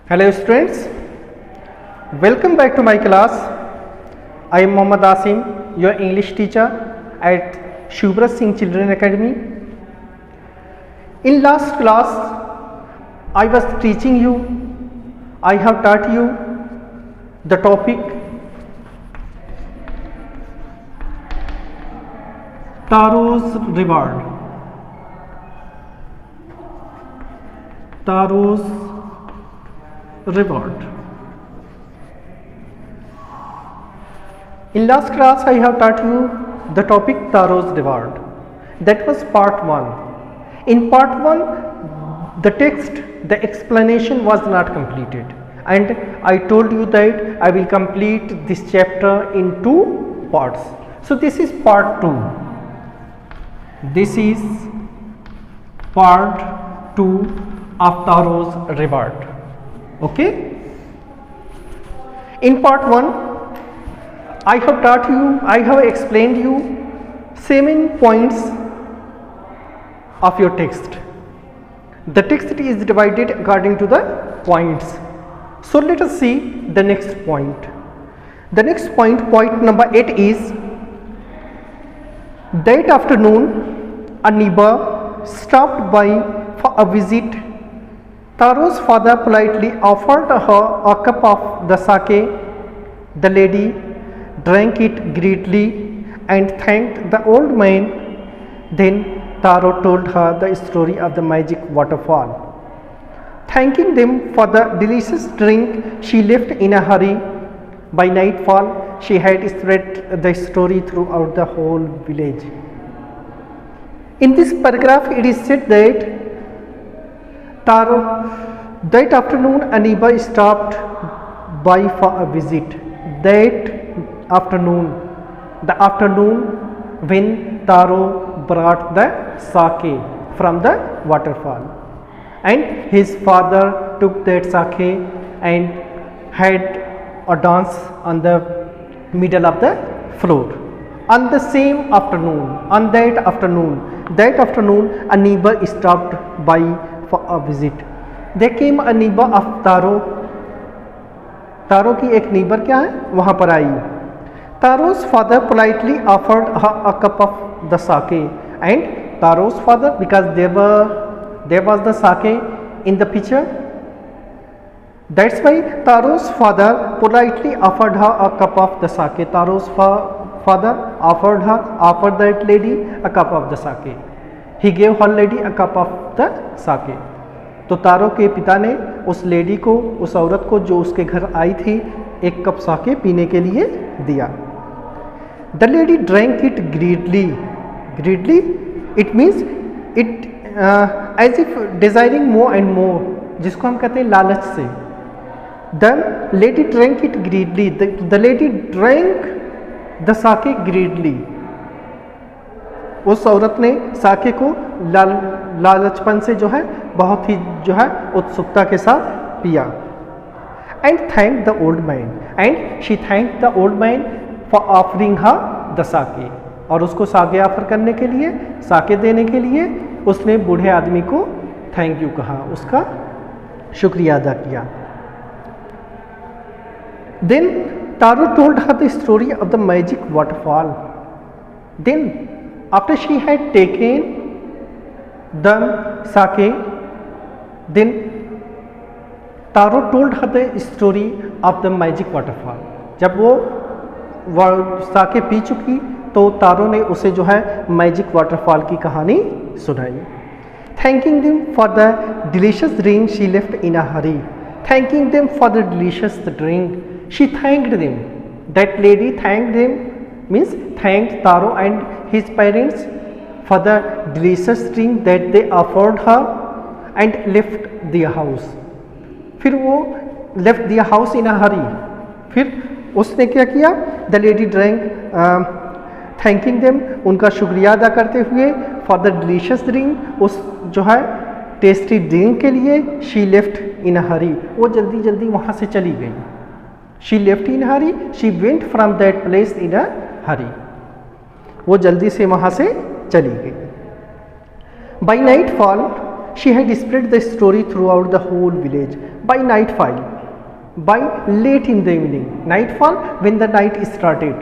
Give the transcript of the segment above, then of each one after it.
Hello students, welcome back to my class. I am Mohammad Asim, your English teacher at Shubhra Singh Children Academy. In last class, I was teaching you, I have taught you the topic Taro's Reward. Taro's Reward. In last class I have taught you the topic Taro's Reward. That was part 1. In part 1 the text, the explanation was not completed, and I told you that I will complete this chapter in 2 parts. So this is part 2. This is part 2 of Taro's Reward. Okay, in part 1 I have taught you, I have explained you 7 points of your text. The text is divided according to the points. So let us see the next point. The next point, point number 8 is, that afternoon a neighbor stopped by for a visit. Taro's father politely offered her a cup of the sake. The lady drank it greedily and thanked the old man. Then Taro told her the story of the magic waterfall. Thanking them for the delicious drink, she left in a hurry. By nightfall, she had spread the story throughout the whole village. In this paragraph, it is said that that afternoon a neighbor stopped by for a visit. That afternoon, the afternoon when Taro brought the sake from the waterfall, and his father took that sake and had a dance on the middle of the floor. On the same afternoon, on that afternoon a neighbor stopped by for a visit. There came a neighbor of Taro. तारो की एक neighbour क्या है वहाँ पर आई. Taro's father politely offered her a cup of the sake, and Taro's father, because there was the sake in the pitcher, that's why Taro's father politely offered her a cup of the sake. Taro's father offered that lady a cup of the sake. He gave her lady a cup of the sake. तो तारो के पिता ने उस lady को, उस औरत को जो उसके घर आई थी, एक कप साके पीने के लिए दिया. The lady drank it greedily. Greedily it means it as if desiring more and more, जिसको हम कहते हैं लालच से. The lady drank it greedily. The lady drank the sake greedily. उस औरत ने साके को लालचपन से जो है बहुत ही जो है उत्सुकता के साथ पिया. And thank the old man. And she thank the old man for offering her the sake. और उसको साके ऑफर करने के लिए, साके देने के लिए उसने बूढ़े आदमी को थैंक यू कहा, उसका शुक्रिया अदा किया. Then Taro told her the story of the magic waterfall. Then after she had taken the sake, then Taro told her the story of the magic waterfall. जब वो साके पी चुकी तो तारो ने उसे जो है मैजिक वाटरफॉल की कहानी सुनाई. Thanking them for the delicious drink, she left in a hurry. Thanking them for the delicious drink, she thanked them. That lady thanked them means thanked Taro and his parents for the delicious drink that they offered her and left their house. फिर वो left their house in a hurry. फिर उसने क्या किया? The lady drank, thanking them, उनका शुक्रिया अदा करते हुए for the delicious drink, उस जो है टेस्टी ड्रिंक के लिए she left in a hurry. वो जल्दी जल्दी वहाँ से चली गई. She left in a hurry. She went from that place in a hurry. वो जल्दी से वहाँ से चली गई. By nightfall, she had spread the story throughout the whole village. By nightfall, by late in the evening, nightfall when the night started.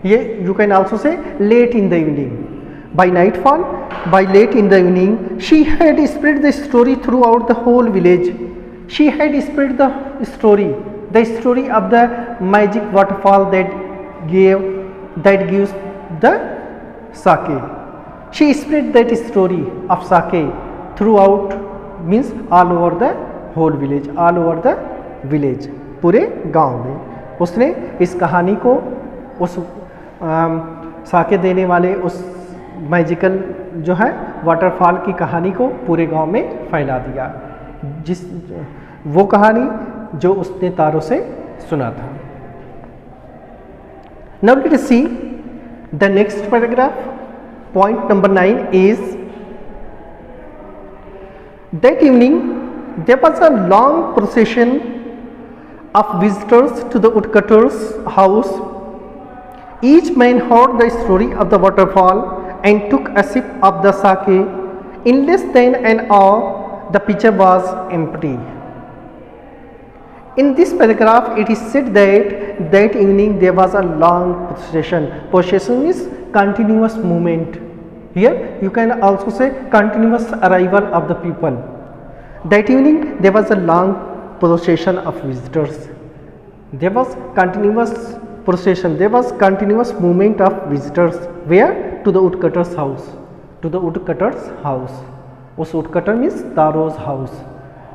Here you can also say late in the evening. By nightfall, by late in the evening, she had spread the story throughout the whole village. She had spread the story of the magic waterfall that gives the sake. She spread that story of sake throughout, means all over the whole village, all over the village, पूरे गांव में उसने इस कहानी को, उस साके देने वाले उस मैजिकल जो है वाटरफॉल की कहानी को पूरे गांव में फैला दिया, जिस वो कहानी जो उसने तारों से सुना था. Now let us see the next paragraph. Point number 9 is, that evening there was a long procession of visitors to the woodcutter's house. Each man heard the story of the waterfall and took a sip of the sake. In less than an hour, the pitcher was empty. In this paragraph, it is said that that evening there was a long procession. Procession is continuous movement. Here you can also say continuous arrival of the people. That evening there was a long procession of visitors. There was continuous procession, there was continuous movement of visitors. Where? To the woodcutter's house. To the woodcutter's house. उस woodcutter means तारोज house.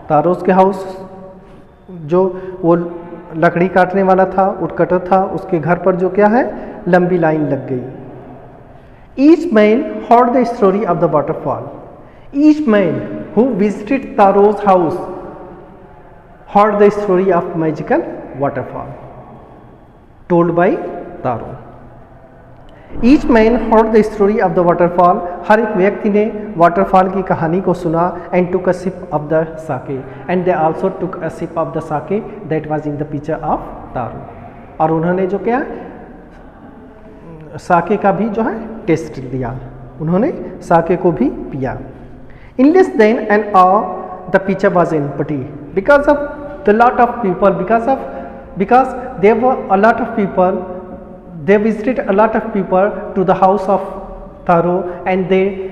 तारोज के house जो वो लकड़ी काटने वाला था, woodcutter था, उसके घर पर जो क्या है लंबी लाइन लग गई. Each man heard the story of the waterfall. Each man who visited Taro's house heard the story of magical waterfall told by Taro. Each man heard the story of the waterfall. हर एक व्यक्ति ने waterfall की कहानी को सुना and took a sip of the sake, and they also took a sip of the sake that was in the pitcher of Taro. और उन्होंने जो क्या साके का भी जो है टेस्ट लिया, उन्होंने साके को भी पिया. In less than an hour, the pitcher was empty because of the lot of people, because there were a lot of people. They visited a lot of people to the house of Taro and they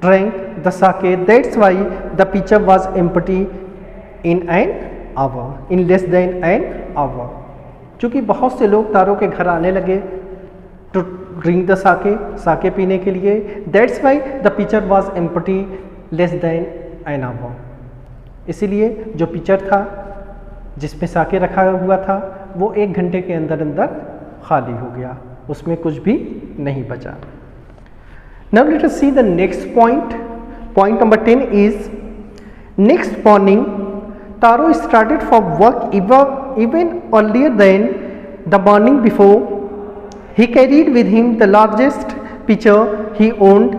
drank the sake. That's why the pitcher was empty in an hour, in less than an hour. क्योंकि बहुत से लोग तारो के घर आने लगे to drink the sake पीने के लिए. That's why the pitcher was empty less than an hour. इसीलिए जो pitcher था जिसमें साके रखा हुआ था वो 1 घंटे के अंदर खाली हो गया, उसमें कुछ भी नहीं बचा. Now let us see the next point. Point number 10 is, next morning Taro started for work even earlier than the morning before. He carried with him the largest pitcher he owned,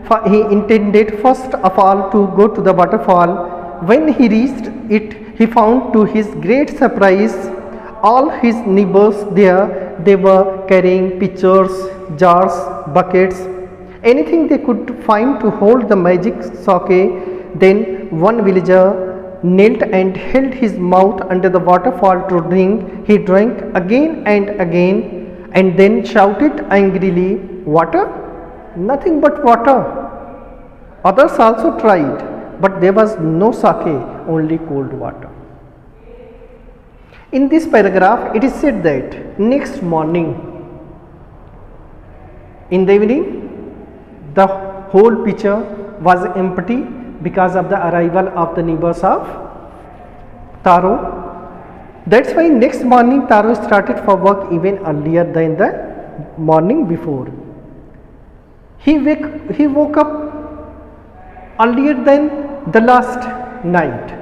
for he intended first of all to go to the waterfall. When he reached it, he found to his great surprise all his neighbors there. They were carrying pitchers, jars, buckets, anything they could find to hold the magic sake. Then one villager knelt and held his mouth under the waterfall to drink. He drank again and then shouted angrily, "Water? Nothing but water." Others also tried, but there was no sake, only cold water. In this paragraph, it is said that next morning, in the evening, the whole pitcher was empty because of the arrival of the neighbors of Taro. That's why next morning Taro started for work even earlier than the morning before. He woke up earlier than the last night,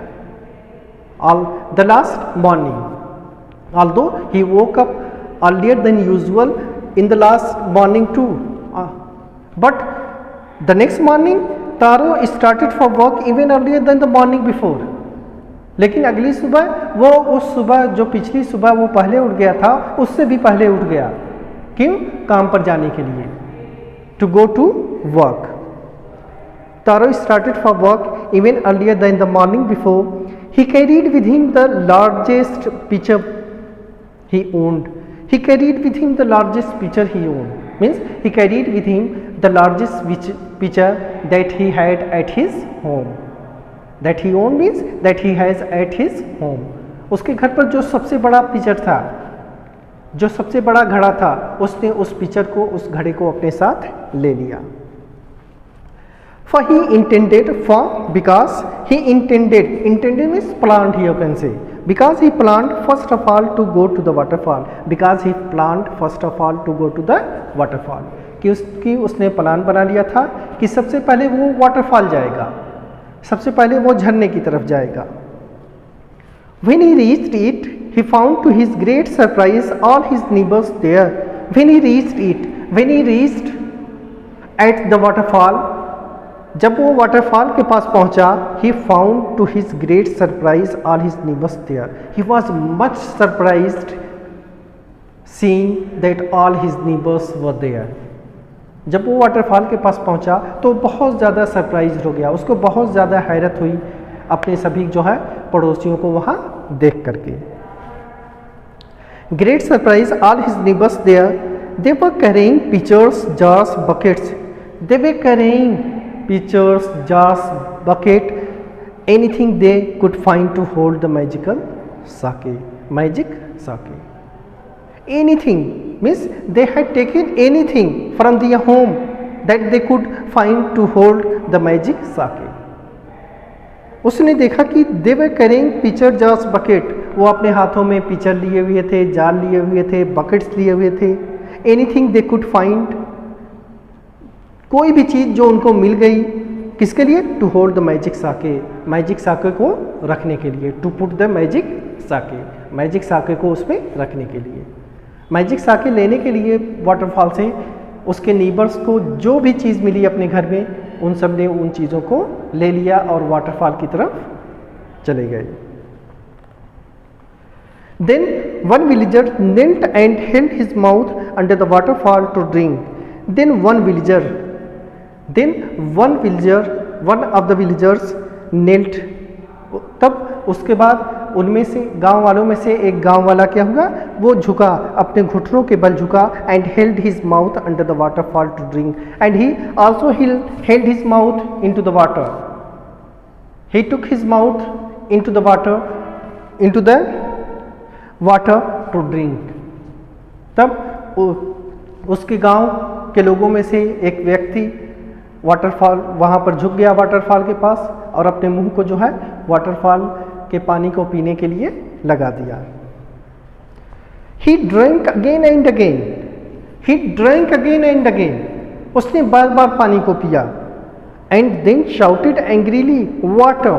the last morning. Although he woke up earlier than usual in the last morning too, but the next morning Taro started for work even earlier than the morning before. लेकिन अगली सुबह वो उस सुबह जो पिछली सुबह वो पहले उठ गया था उससे भी पहले उठ गया. क्यों? काम पर जाने के लिए, to go to work. Taro started for work even earlier than the morning before. He carried with him the largest pitcher he owned. He carried with him the largest pitcher he owned. Means he carried with him the largest pitcher that he had at his home. That he owned means that he has at his home. उसके घर पर जो सबसे बड़ा picture था, जो सबसे बड़ा घड़ा था, उसने उस पिचर को, उस घड़े को अपने साथ ले लिया. For he intended, because he intended means planned, here you can say, because he planned first of all to go to the waterfall, because he planned first of all to go to the waterfall, कि उसने plan बना लिया था कि सबसे पहले वो waterfall जाएगा, सबसे पहले वो झरने की तरफ जाएगा. When he reached it, he found to his great surprise all his neighbors there. When he reached at the waterfall, जब वो वाटरफॉल के पास पहुंचा, he found to his great surprise all his neighbors there. He was much surprised seeing that all his neighbors were there. जब वो waterfall के पास पहुंचा तो बहुत ज़्यादा सरप्राइज हो गया, उसको बहुत ज़्यादा हैरत हुई अपने सभी जो है पड़ोसियों को वहाँ देख करके. Great surprise all his neighbours there, they were carrying pitchers, jars, buckets. They were carrying pitchers, jars, bucket, anything they could find to hold the magical sake. Magic sake. Anything means they had taken anything from their home that they could find to hold the magic sake. उसने देखा कि they were carrying pitcher, jars, bucket. वो अपने हाथों में picture लिए हुए थे, जार लिए हुए थे, बकेट्स लिए हुए थे. Anything they could find, कोई भी चीज़ जो उनको मिल गई, किसके लिए? To hold the magic sake, magic sake को रखने के लिए. To put the magic sake, magic sake को उसमें रखने के लिए. मैजिक साके लेने के लिए वाटरफॉल से उसके नीबर्स को जो भी चीज़ मिली अपने घर में, उन सब ने उन चीज़ों को ले लिया और वाटरफॉल की तरफ चले गए. Then one villager knelt and held his mouth under the waterfall to drink. Then one of the villagers knelt. तब उसके बाद उनमें से गांव वालों में से एक गांव वाला क्या हुआ, वो झुका, अपने घुटनों के बल झुका. And held his mouth under the waterfall to drink, and he also held his mouth into the water. He took his mouth into the water to drink. तब उसके गांव के लोगों में से एक व्यक्ति वाटरफॉल वहाँ पर झुक गया वाटरफॉल के पास और अपने मुंह को जो है वाटरफॉल के पानी को पीने के लिए लगा दिया. He drank again and again. उसने बार बार पानी को पिया. And then shouted angrily, water.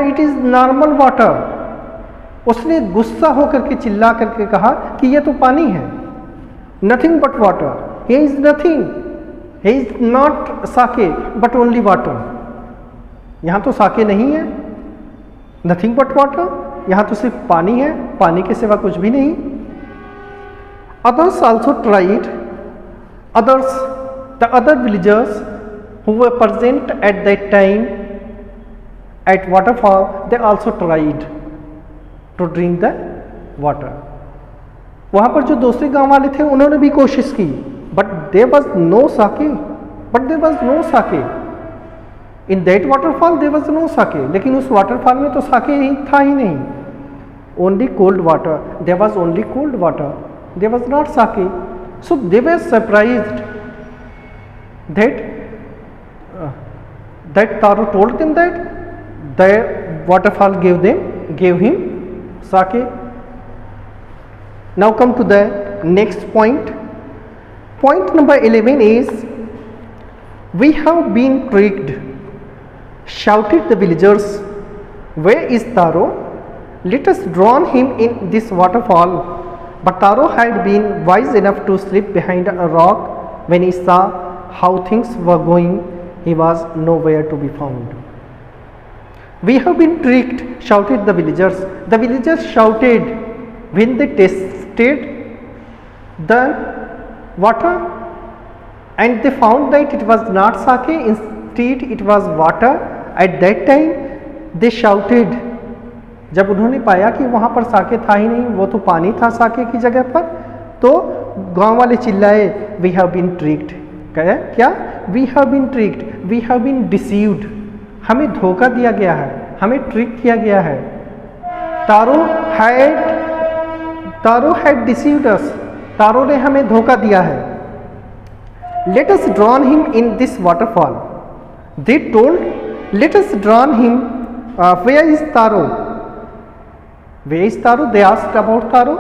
It is normal water. उसने गुस्सा होकर के चिल्ला करके कहा कि यह तो पानी है. Nothing but water. Here is nothing. He is not sake but only water. यहाँ तो साके नहीं है, नथिंग बट वाटर, यहाँ तो सिर्फ पानी है, पानी के सिवा कुछ भी नहीं. Others also tried. The other villagers who were present at that time at waterfall, they also tried to drink the water. वहाँ पर जो दूसरे गांव वाले थे उन्होंने भी कोशिश की, but there was no sake. In that waterfall there was no sake. लेकिन उस वाटरफॉल में तो साके ही था ही नहीं. Only cold water. There was only cold water. There was not sake. So they were surprised that Taro told them that the waterfall gave him sake. Now come to the next point. Point number 11 is, we have been tricked. Shouted the villagers, where is Taro? Let us drown him in this waterfall. But Taro had been wise enough to slip behind a rock. When he saw how things were going, he was nowhere to be found. We have been tricked, shouted the villagers. The villagers shouted when they tasted the water and they found that it was not sake. instead it was water. At that time they shouted. जब उन्होंने पाया कि वहाँ पर साके था ही नहीं, वो तो पानी था साके की जगह पर, तो गांव वाले चिल्लाए, वी हैव बीन ट्रिक्ड. क्या? We have been tricked, we have been deceived. हमें धोखा दिया गया है, हमें ट्रिक किया गया है. तारो हैड डिसीव्ड अस. तारो ने हमें धोखा दिया है. Let us drown him in this waterfall. They told, let us drown him. Where is Taro? Where is Taro? They asked about Taro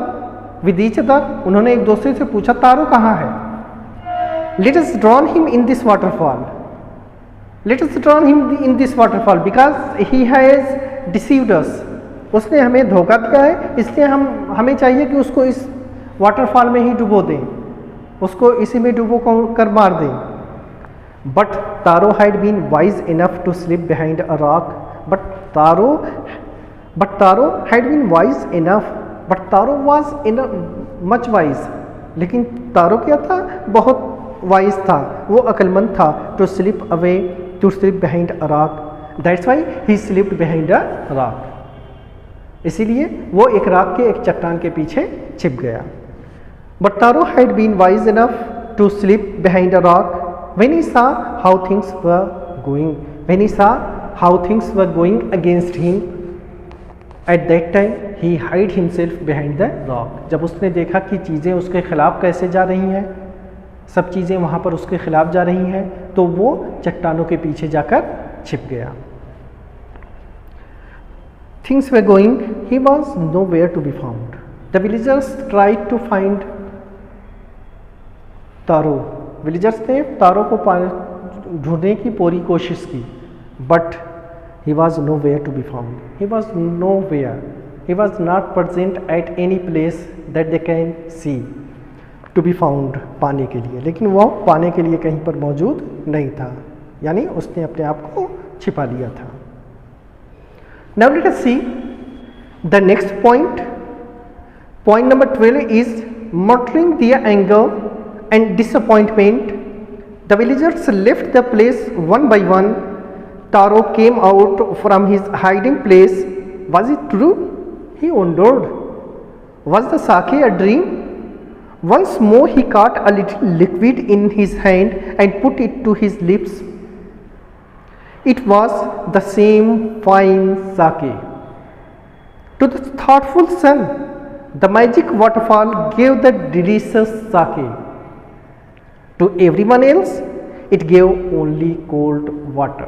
with each other. उन्होंने एक दूसरे से पूछा तारो कहाँ है. Let us drown him in this waterfall. Let us drown him in this waterfall because he has deceived us. उसने हमें धोखा दिया है, इसलिए हमें चाहिए कि उसको इस वाटरफॉल में ही डुबो दें, उसको इसी में डुबो कर मार दें. But Taro had been wise enough to slip behind a rock. But Taro had been wise enough. But Taro was in much wise. लेकिन तारो क्या था? बहुत वाइज था, वो अक्लमंद था. To slip away, to slip behind a rock. That's why he slipped behind a rock. इसीलिए वो एक रॉक के, एक चट्टान के पीछे छिप गया. But Taro had been wise enough to slip behind a rock when he saw how things were going. When he saw how things were going against him, at that time he hid himself behind the rock. जब उसने देखा कि चीज़ें उसके खिलाफ कैसे जा रही हैं, सब चीज़ें वहाँ पर उसके खिलाफ जा रही हैं, तो वो चट्टानों के पीछे जाकर छिप गया. Things were going, he was nowhere to be found. The villagers tried to find Taro. Villagers ने तारो को ढूंढने की पूरी कोशिश की. But he was nowhere to be found. He was nowhere. He was not present at any place that they can see to be found, पाने के लिए. लेकिन वो पाने के लिए कहीं पर मौजूद नहीं था, यानी उसने अपने आप को छिपा लिया था. Now let us see the next point. Point number 12 is monitoring the anger and disappointment. The villagers left the place one by one. Taro came out from his hiding place. Was it true? He wondered. Was the sake a dream? Once more he caught a little liquid in his hand and put it to his lips. It was the same fine sake. To the thoughtful son, the magic waterfall gave the delicious sake. To everyone else, it gave only cold water.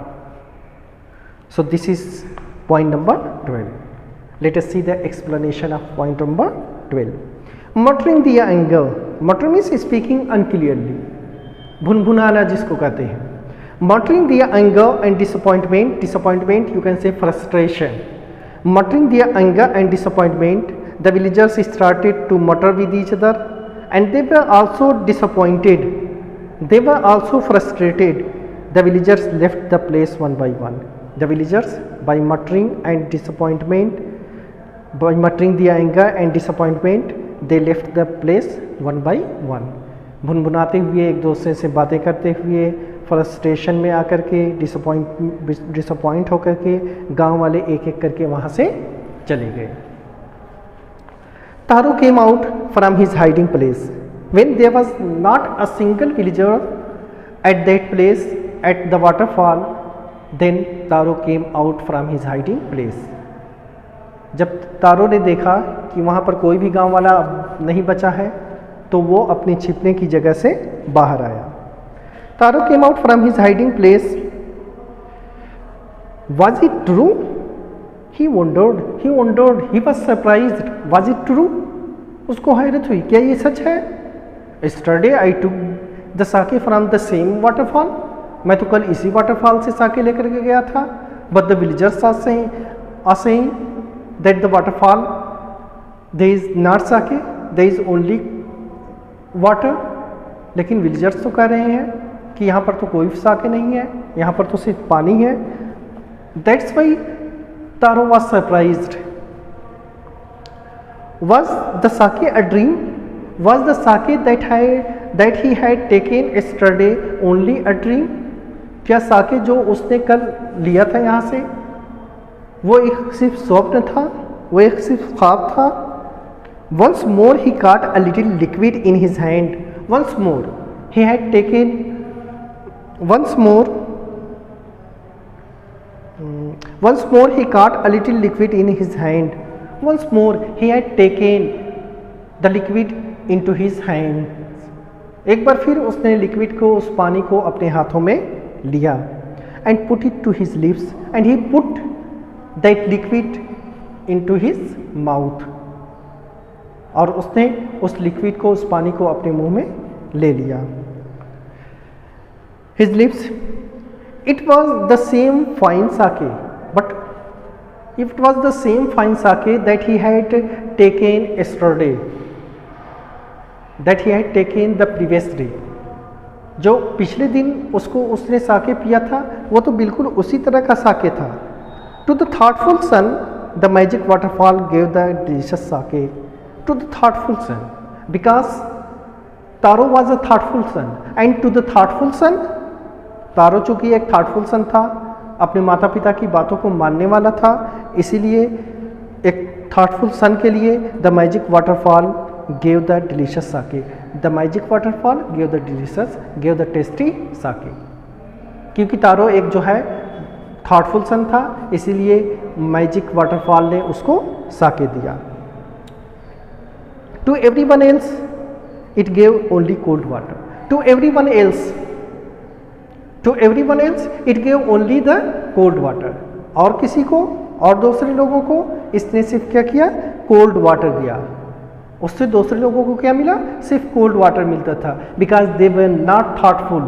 So this is point number 12. Let us see the explanation of point number 12. Muttering the anger. Mutter means speaking unclearly. भुनभुनाना जिसको कहते हैं. Muttering the anger and disappointment. Disappointment you can say frustration. Muttering the anger and disappointment, the villagers started to mutter with each other, and they were also disappointed. They were also frustrated. The villagers left the place one by one. The villagers, by muttering and disappointment, by muttering the anger and disappointment, they left the place one by one. भुनभुनाते हुए, एक दूसरे से बातें करते हुए, frustration में आकर के, डिसअपॉइंट होकर के, गांव वाले एक एक करके वहाँ से चले गए. तारो came out from his hiding place. When there was not a single villager at that place at the waterfall, then Taro came out from his hiding place. जब तारो ने देखा कि वहाँ पर कोई भी गांव वाला नहीं बचा है, तो वो अपने छिपने की जगह से बाहर आया. Taro came out from his hiding place. Was it true? He wondered. He was surprised. Was it true? उसको हैरत हुई, क्या ये सच है? Yesterday I took the sake from the same waterfall. मैं तो कल इसी वाटरफॉल से साके लेकर के गया था. But the villagers are saying that the waterfall there is not sake, there is only water. लेकिन विलेजर्स तो कह रहे हैं कि यहाँ पर तो कोई साके नहीं है, यहाँ पर तो सिर्फ पानी है. That's why Taro was surprised. Was the sake a dream? Was the sake that he had taken yesterday only a dream? क्या साके जो उसने कल लिया था यहाँ से वो एक सिर्फ स्वप्न था, वो एक सिर्फ ख्वाब था? Once more he caught a little liquid in his hand. Once more he had taken once more he caught a little liquid in his hand. Once more he had taken the liquid into his hands. एक बार फिर उसने liquid को, उस पानी को अपने हाथों में लिया. And put it to his lips, and he put that liquid into his mouth. और उसने उस लिक्विड को, उस पानी को अपने मुंह में ले लिया. His lips, it was the same fine sake, but it was the same fine sake that he had taken yesterday, that he had taken the previous day. जो पिछले दिन उसने साके पिया था वो तो बिल्कुल उसी तरह का साके था. To the thoughtful son, the magic waterfall gave the delicious sake. To the thoughtful son, because Taro was a thoughtful son, and to the thoughtful son, तारो चूंकि एक thoughtful son था, अपने माता पिता की बातों को मानने वाला था, इसीलिए एक thoughtful son के लिए the magic waterfall gave the delicious sake. The magic waterfall gave the tasty sake. क्योंकि तारो एक जो है thoughtful son था, इसीलिए magic waterfall ने उसको साके दिया. To everyone else, it gave only cold water. To everyone else, it gave only the cold water. और किसी को, और दूसरे लोगों को इसने सिर्फ क्या किया? कोल्ड वाटर दिया. उससे दूसरे लोगों को क्या मिला? सिर्फ कोल्ड वाटर मिलता था. Because they were not thoughtful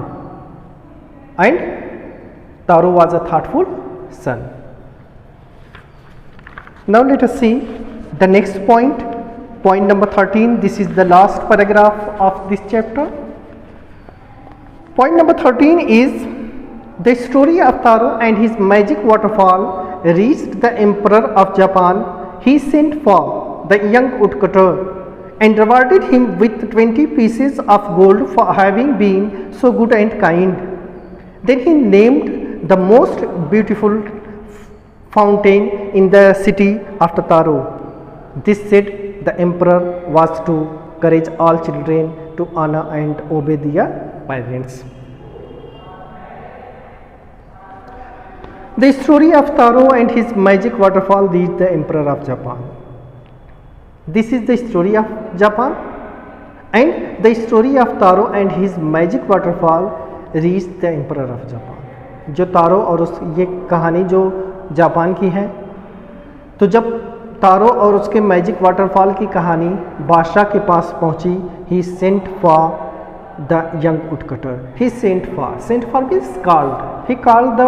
and Taro was a thoughtful son. Now let us see the next point. Point number 13, this is the last paragraph of this chapter. Point number 13 is the story of Taro and his magic waterfall reached the Emperor of Japan. He sent for the young woodcutter and rewarded him with 20 pieces of gold for having been so good and kind. Then he named the most beautiful fountain in the city after Taro. This said the emperor was to encourage all children to honor and obey their parents. The story of Taro and his magic waterfall reached the emperor of Japan. This is the story of Japan, and the story of Taro and his magic waterfall reached the emperor of Japan. जो तारो और उस ये कहानी जो Japan की है, तो जब तारो और उसके मैजिक वाटरफॉल की कहानी बादशाह के पास पहुंची, he sent for the young woodcutter. He sent for means called. He called the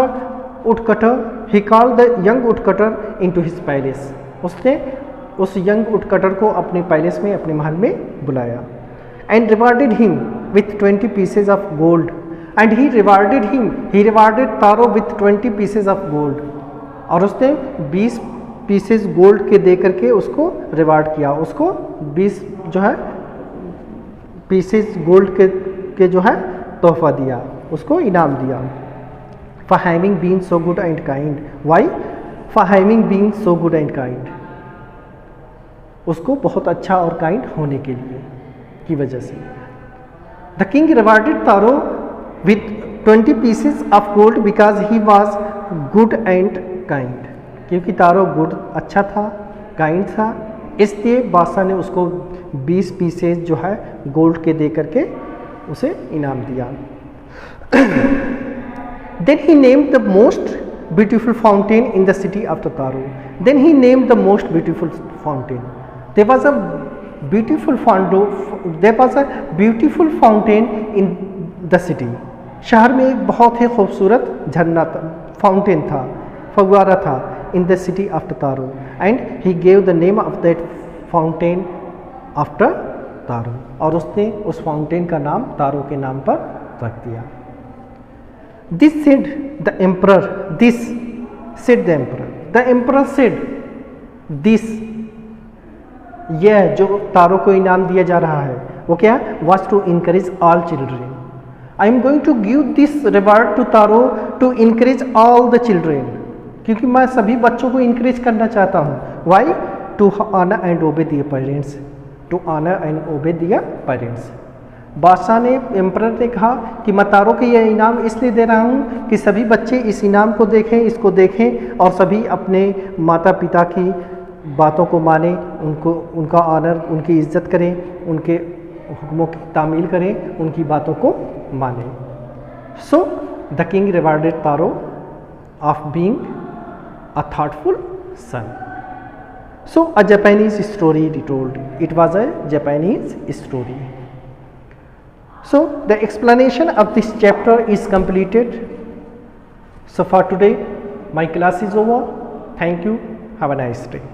woodcutter, he called the young woodcutter into his palace. उसने उस यंग वुडकटर को अपने पैलेस में, अपने महल में बुलाया. And rewarded him with 20 pieces of gold. And he rewarded taro with 20 pieces of gold. और उसने 20 पीसेस गोल्ड के दे करके उसको रिवार्ड किया. उसको 20 जो है पीसेस गोल्ड के जो है तोहफा दिया, उसको इनाम दिया. For having been so good and kind. Why? For having been so good and kind. उसको बहुत अच्छा और काइंड होने के लिए की वजह से. The king rewarded taro with 20 pieces of gold because he was good and kind. क्योंकि तारो गुड, अच्छा था, काइंड था, इसलिए बादशाह ने उसको 20 पीसेस जो है गोल्ड के दे करके उसे इनाम दिया. Then he named the most beautiful fountain in the city after Taro. Then he named the most beautiful fountain. There was a beautiful fountain in the city. शहर में एक बहुत ही खूबसूरत झरना था, फाउंटेन था, फव्वारा था, in the city after Taro, and he gave the name of that fountain after Taro. और उसने उस फाउंटेन का नाम तारो के नाम पर रख दिया. This said the emperor. This said the emperor. The emperor said this. यह जो तारो को इनाम दिया जा रहा है वो क्या? Was to encourage all children. I am going to give this reward to Taro to encourage all the children, क्योंकि मैं सभी बच्चों को इनकरेज करना चाहता हूँ. Y? To honour and obey their parents, to honour and obey their parents. बादशाह ने, एम्परर ने कहा कि मैं तारो को यह इनाम इसलिए दे रहा हूँ कि सभी बच्चे इस इनाम को देखें, इसको देखें और सभी अपने माता पिता की बातों को माने, उनको, उनका ऑनर, उनकी इज्जत करें, उनके हुक्मों की तामील करें, उनकी बातों को माने. So the king rewarded Taro of being a thoughtful son. So a Japanese story retold. It was a Japanese story. So the explanation of this chapter is completed. So for today my class is over. Thank you. Have a nice day.